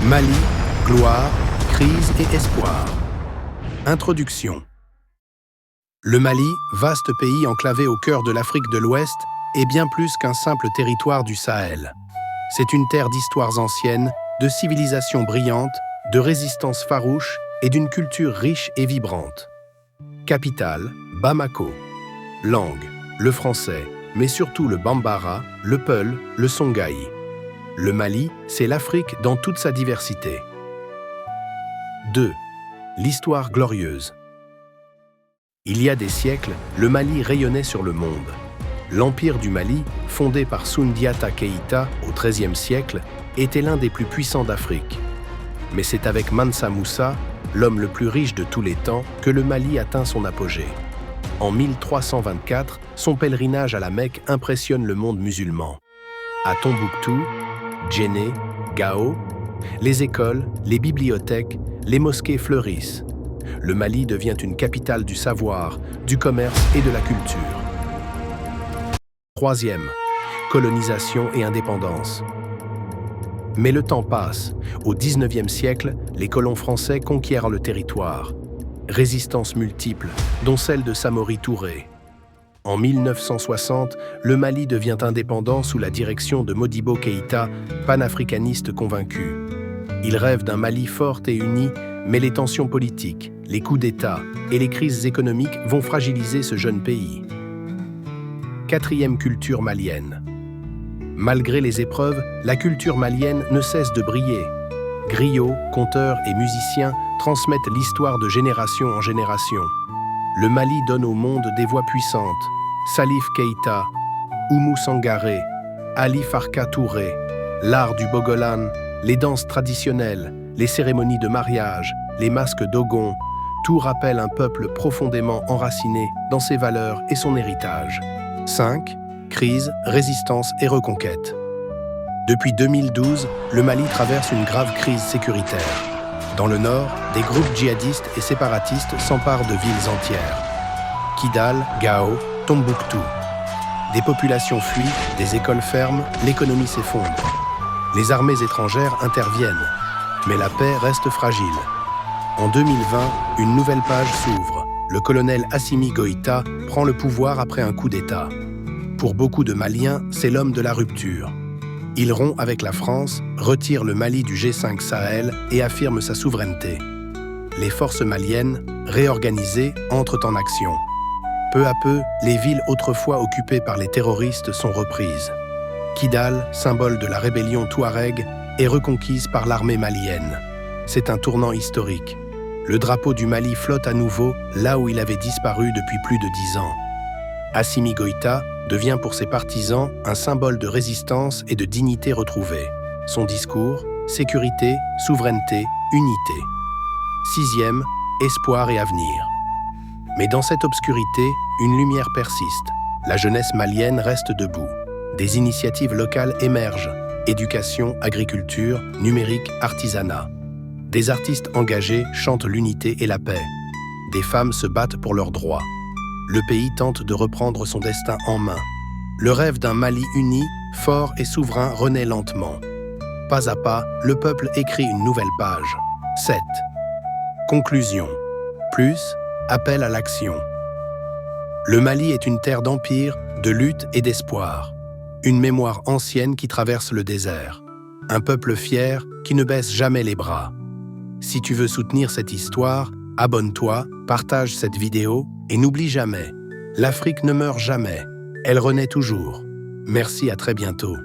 Mali, gloire, crise et espoir. Introduction. Le Mali, vaste pays enclavé au cœur de l'Afrique de l'Ouest, est bien plus qu'un simple territoire du Sahel. C'est une terre d'histoires anciennes, de civilisations brillantes, de résistance farouche et d'une culture riche et vibrante. Capitale, Bamako. Langue, le français, mais surtout le bambara, le peul, le songhai. Le Mali, c'est l'Afrique dans toute sa diversité. 2. L'histoire glorieuse. Il y a des siècles, le Mali rayonnait sur le monde. L'Empire du Mali, fondé par Soundiata Keïta au XIIIe siècle, était l'un des plus puissants d'Afrique. Mais c'est avec Mansa Moussa, l'homme le plus riche de tous les temps, que le Mali atteint son apogée. En 1324, son pèlerinage à la Mecque impressionne le monde musulman. À Tombouctou, Djenné, Gao, les écoles, les bibliothèques, les mosquées fleurissent. Le Mali devient une capitale du savoir, du commerce et de la culture. 3. Colonisation et indépendance. Mais le temps passe. Au XIXe siècle, les colons français conquièrent le territoire. Résistances multiples, dont celle de Samori Touré. En 1960, le Mali devient indépendant sous la direction de Modibo Keïta, panafricaniste convaincu. Il rêve d'un Mali fort et uni, mais les tensions politiques, les coups d'État et les crises économiques vont fragiliser ce jeune pays. 4. Culture malienne. Malgré les épreuves, la culture malienne ne cesse de briller. Griots, conteurs et musiciens transmettent l'histoire de génération en génération. Le Mali donne au monde des voix puissantes. Salif Keïta, Oumou Sangaré, Ali Farka Touré, l'art du Bogolan, les danses traditionnelles, les cérémonies de mariage, les masques d'Ogon, tout rappelle un peuple profondément enraciné dans ses valeurs et son héritage. 5. Crise, résistance et reconquête. Depuis 2012, le Mali traverse une grave crise sécuritaire. Dans le nord, des groupes djihadistes et séparatistes s'emparent de villes entières. Kidal, Gao, Tombouctou. Des populations fuient, des écoles ferment, l'économie s'effondre. Les armées étrangères interviennent, mais la paix reste fragile. En 2020, une nouvelle page s'ouvre. Le colonel Assimi Goïta prend le pouvoir après un coup d'État. Pour beaucoup de Maliens, c'est l'homme de la rupture. Il rompt avec la France, retire le Mali du G5 Sahel et affirme sa souveraineté. Les forces maliennes, réorganisées, entrent en action. Peu à peu, les villes autrefois occupées par les terroristes sont reprises. Kidal, symbole de la rébellion touareg, est reconquise par l'armée malienne. C'est un tournant historique. Le drapeau du Mali flotte à nouveau là où il avait disparu depuis plus de 10 ans. Assimi Goïta devient pour ses partisans un symbole de résistance et de dignité retrouvée. Son discours, sécurité, souveraineté, unité. 6. Espoir et avenir. Mais dans cette obscurité, une lumière persiste. La jeunesse malienne reste debout. Des initiatives locales émergent. Éducation, agriculture, numérique, artisanat. Des artistes engagés chantent l'unité et la paix. Des femmes se battent pour leurs droits. Le pays tente de reprendre son destin en main. Le rêve d'un Mali uni, fort et souverain renaît lentement. Pas à pas, le peuple écrit une nouvelle page. 7. Conclusion. Plus, appel à l'action. Le Mali est une terre d'empire, de lutte et d'espoir. Une mémoire ancienne qui traverse le désert. Un peuple fier qui ne baisse jamais les bras. Si tu veux soutenir cette histoire, abonne-toi, partage cette vidéo et n'oublie jamais, l'Afrique ne meurt jamais, elle renaît toujours. Merci, à très bientôt.